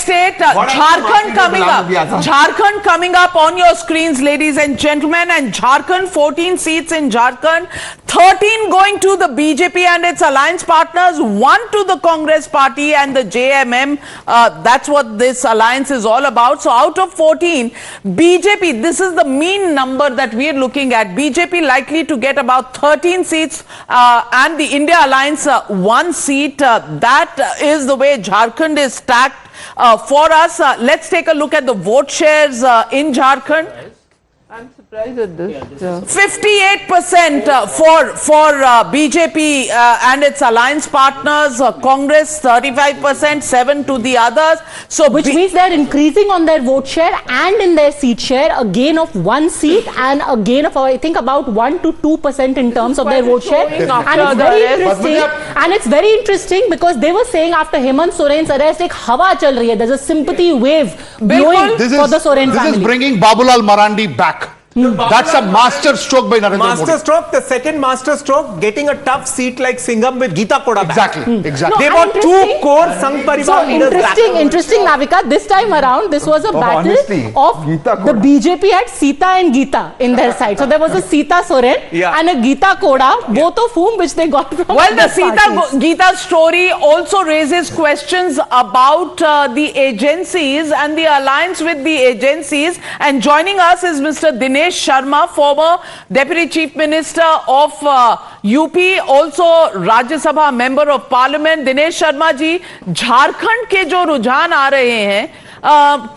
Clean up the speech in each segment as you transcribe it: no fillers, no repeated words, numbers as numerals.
state, Jharkhand coming up. Jharkhand coming up on your screens, ladies and gentlemen. And Jharkhand, 14 seats in Jharkhand, 13 going to the BJP and its alliance partners, 1 to the Congress party and the JMM. That's what this alliance is all about. So out of 14, BJP, this is the mean number that we are looking at. BJP likely to get about 13 seats and the India alliance 1 seat. That is the way Jharkhand is stacked for us. Let's take a look at the vote shares in Jharkhand. I'm surprised at this. 58% for BJP and its alliance partners. Congress 35%, 7 to the others. So which means they're increasing on their vote share and in their seat share, a gain of 1 seat and a gain of I think about 1 to 2% in terms of their vote share. And it's very interesting because they were saying after Hemant Soren's arrest, ek hawa chal rahi hai. There's a sympathy wave blowing for the Soren family. This is bringing Babulal Marandi back. That's a master stroke by Narendra Modi. Master stroke, the second master stroke, getting a tough seat like Singham with Geeta Koda back. Exactly. They got 2 core Sangh Parivar leaders back. Interesting, Navika. This time around, this was a battle of the BJP had Sita and Geeta in their side. So there was a Sita Soren and a Geeta Koda, both of whom which they got from the Geeta story also raises questions about the agencies and the alliance with the agencies. And joining us is Mr. Dinesh Sharma, former Deputy Chief Minister of UP, also Rajya Sabha Member of Parliament. Dinesh Sharma जी, झारखंड के जो रुझान आ रहे हैं,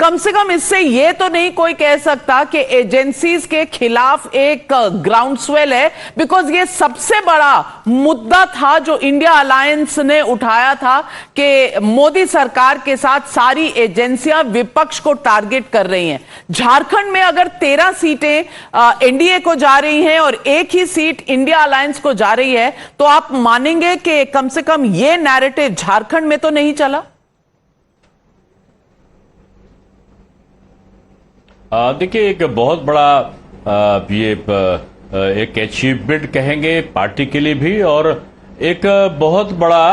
कम से कम इससे ये तो नहीं कोई कह सकता कि एजेंसीज के खिलाफ एक ग्राउंड स्वेल है, बिकॉज ये सबसे बड़ा मुद्दा था जो इंडिया अलायंस ने उठाया था कि मोदी सरकार के साथ सारी एजेंसियां विपक्ष को टारगेट कर रही हैं. झारखंड में अगर 13 सीटें एनडीए को जा रही हैं और 1 ही सीट इंडिया अलायंस को जा रही है, तो आप मानेंगे कि कम से कम ये नैरेटिव झारखंड में तो नहीं चला? देखिए, एक बहुत बड़ा ये एक अचीवमेंट कहेंगे पार्टी के लिए भी, और एक बहुत बड़ा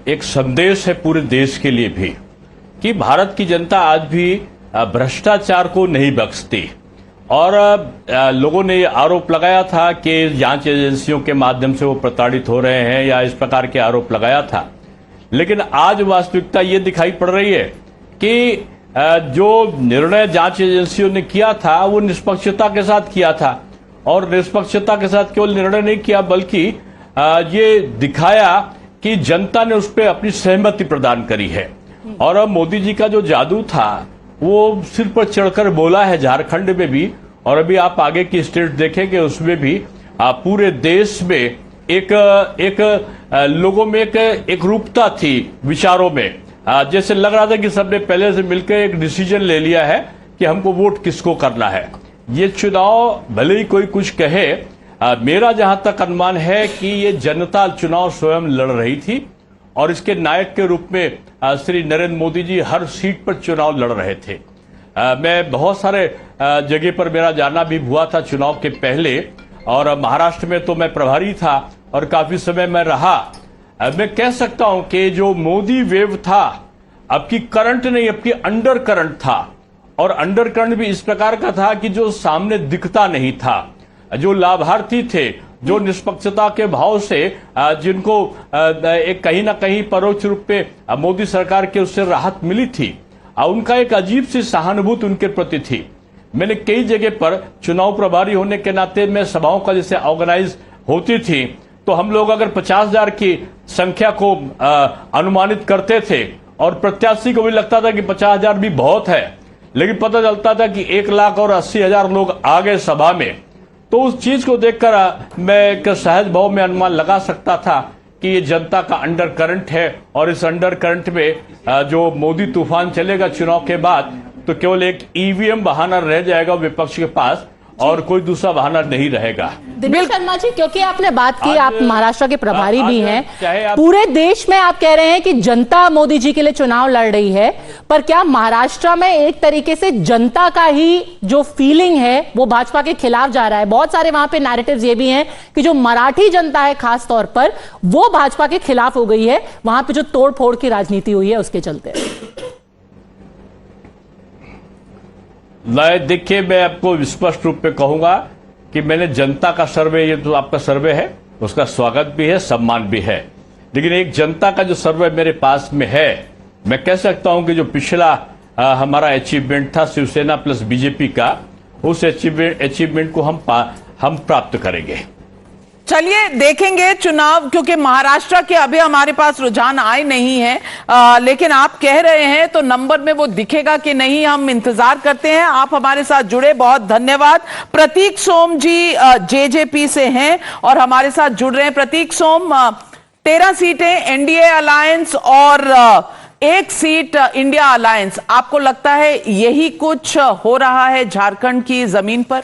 एक संदेश है पूरे देश के लिए भी कि भारत की जनता आज भी भ्रष्टाचार को नहीं बख्शती. और लोगों ने आरोप लगाया था कि जांच एजेंसियों के माध्यम से वो प्रताड़ित हो रहे हैं या इस प्रकार के आरोप लगाया था. लेकिन आज वास्तविकता ये दिखाई पड़ रही है कि जो निर्णय जांच एजेंसियों ने किया था वो निष्पक्षता के साथ किया था, और निष्पक्षता के साथ केवल निर्णय नहीं किया बल्कि ये दिखाया कि जनता ने उस पर अपनी सहमति प्रदान करी है. और अब मोदी जी का जो जादू था वो सिर पर चढ़कर बोला है झारखंड में भी, और अभी आप आगे की स्टेट देखेंगे उसमें भी पूरे देश में एक लोगों में एक रूपता थी विचारों में. जैसे लग रहा था कि सबने पहले से मिलकर एक डिसीजन ले लिया है कि हमको वोट किसको करना है. ये चुनाव भले ही कोई कुछ कहे, मेरा जहां तक अनुमान है कि ये जनता चुनाव स्वयं लड़ रही थी, और इसके नायक के रूप में श्री नरेंद्र मोदी जी हर सीट पर चुनाव लड़ रहे थे. मैं बहुत सारे जगह पर मेरा जाना भी हुआ था चुनाव के पहले, और महाराष्ट्र में तो मैं प्रभारी था और काफी समय में रहा. मैं कह सकता हूं कि जो मोदी वेव था अब की करंट नहीं, अब की अंडर करंट था, और अंडर करंट भी इस प्रकार का था कि जो सामने दिखता नहीं था. जो लाभार्थी थे, जो निष्पक्षता के भाव से जिनको एक कहीं ना कहीं परोक्ष रूप पे मोदी सरकार के उससे राहत मिली थी, उनका एक अजीब सी सहानुभूति उनके प्रति थी. मैंने कई जगह पर चुनाव प्रभारी होने के नाते में सभाओं का जैसे ऑर्गेनाइज होती थी, तो हम लोग अगर 50,000 की संख्या को अनुमानित करते थे और प्रत्याशी को भी लगता था कि 50,000 भी बहुत है, लेकिन पता चलता था कि 1,80,000 लोग आ गए सभा में, तो उस चीज को देखकर मैं एक सहज भाव में अनुमान लगा सकता था कि ये जनता का अंडर करंट है. और इस अंडर करंट में जो मोदी तूफान चलेगा चुनाव के बाद, तो केवल एक ईवीएम बहाना रह जाएगा विपक्ष के पास, और कोई दूसरा बहाना नहीं रहेगा. दिनेश शर्मा जी, क्योंकि आपने बात की, आप महाराष्ट्र के प्रभारी भी हैं, पूरे देश में आप कह रहे हैं कि जनता मोदी जी के लिए चुनाव लड़ रही है, पर क्या महाराष्ट्र में एक तरीके से जनता का ही जो फीलिंग है वो भाजपा के खिलाफ जा रहा है? बहुत सारे वहां पे नैरेटिव्स ये भी हैं कि जो मराठी जनता है खास तौर पर वो भाजपा के खिलाफ हो गई है, वहां पे जो तोड़ फोड़ की राजनीति हुई है उसके चलते. देखिए, मैं आपको स्पष्ट रूप में कहूंगा कि मैंने जनता का सर्वे, ये तो आपका सर्वे है, उसका स्वागत भी है, सम्मान भी है, लेकिन एक जनता का जो सर्वे मेरे पास में है, मैं कह सकता हूं कि जो पिछला हमारा अचीवमेंट था शिवसेना प्लस बीजेपी का, उस अचीवमेंट को हम प्राप्त करेंगे। चलिए देखेंगे चुनाव, क्योंकि महाराष्ट्र के अभी हमारे पास रुझान आए नहीं है, लेकिन आप कह रहे हैं तो नंबर में वो दिखेगा कि नहीं, हम इंतजार करते हैं। आप हमारे साथ जुड़े, बहुत धन्यवाद। प्रतीक सोम जी जेजेपी से हैं और हमारे साथ जुड़ रहे हैं। प्रतीक सोम, 13 सीटें एनडीए अलायंस और 1 सीट इंडिया अलायंस, आपको लगता है यही कुछ हो रहा है झारखंड की जमीन पर?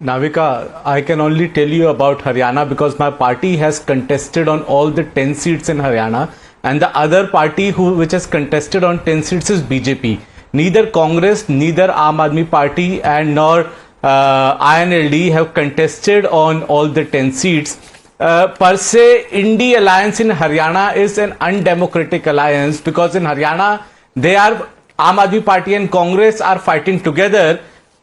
Navika, I can only tell you about Haryana because my party has contested on all the 10 seats in Haryana, and the other party which has contested on 10 seats is BJP. Neither Congress, neither Aam Aadmi Party and nor INLD have contested on all the 10 seats. Per se, Indie Alliance in Haryana is an undemocratic alliance because in Haryana, Aam Aadmi Party and Congress are fighting together.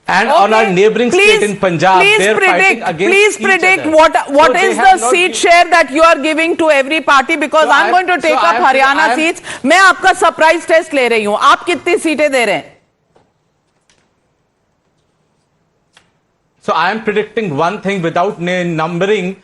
And on our neighboring state in Punjab, they're fighting against Please predict what is the seat share that you are giving to every party, because I'm going to take up Haryana seats. मैं आपका surprise test ले रही हूं, आप कितनी सीटें दे रहे हैं? So I am predicting one thing without numbering,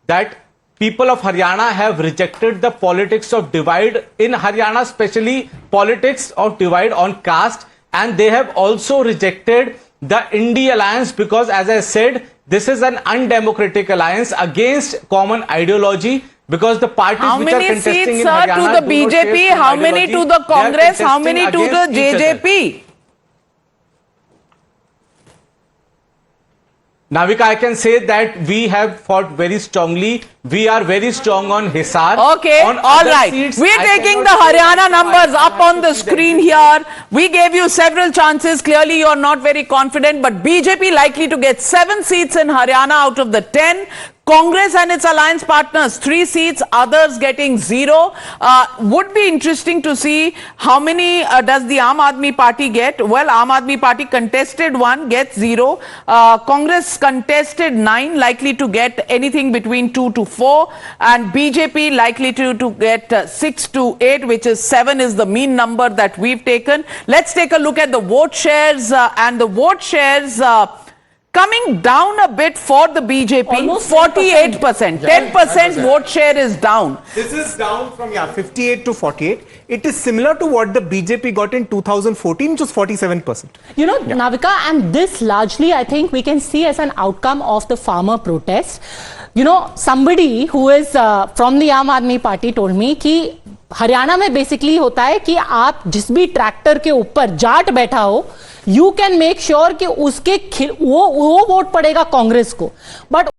that people of Haryana have rejected the politics of divide in Haryana, especially politics of divide on caste, and they have also rejected the Indie Alliance because, as I said, this is an undemocratic alliance against common ideology, because the parties which are contesting in Haryana to the BJP, how many to the Congress, how many to the JJP? Navika, I can say that we have fought very strongly. We are very strong on Hisar. Okay, on all right. We are taking the Haryana numbers up on the screen here. We gave you several chances. Clearly, you are not very confident, but BJP likely to get 7 seats in Haryana out of the 10. Congress and its alliance partners 3 seats, others getting 0. Would be interesting to see how many does the Aam Aadmi Party get. Well, Aam Aadmi Party contested 1, gets 0. Congress contested 9, likely to get anything between 2 to 4, and BJP likely to get 6 to 8, which is 7 is the mean number that we've taken. Let's take a look at the vote shares, and the vote shares coming down a bit for the BJP, almost 48%. 10% vote share is down. This is down from 58 to 48. It is similar to what the BJP got in 2014, which was 47%. You know, Navika, and this largely I think we can see as an outcome of the farmer protest. You know, somebody who is from the Aam Aadmi Party told me कि हरियाणा में basically होता है कि आप जिस भी tractor के ऊपर जाट बैठा हो, यू कैन मेक श्योर कि उसके वो वोट पड़ेगा कांग्रेस को, बट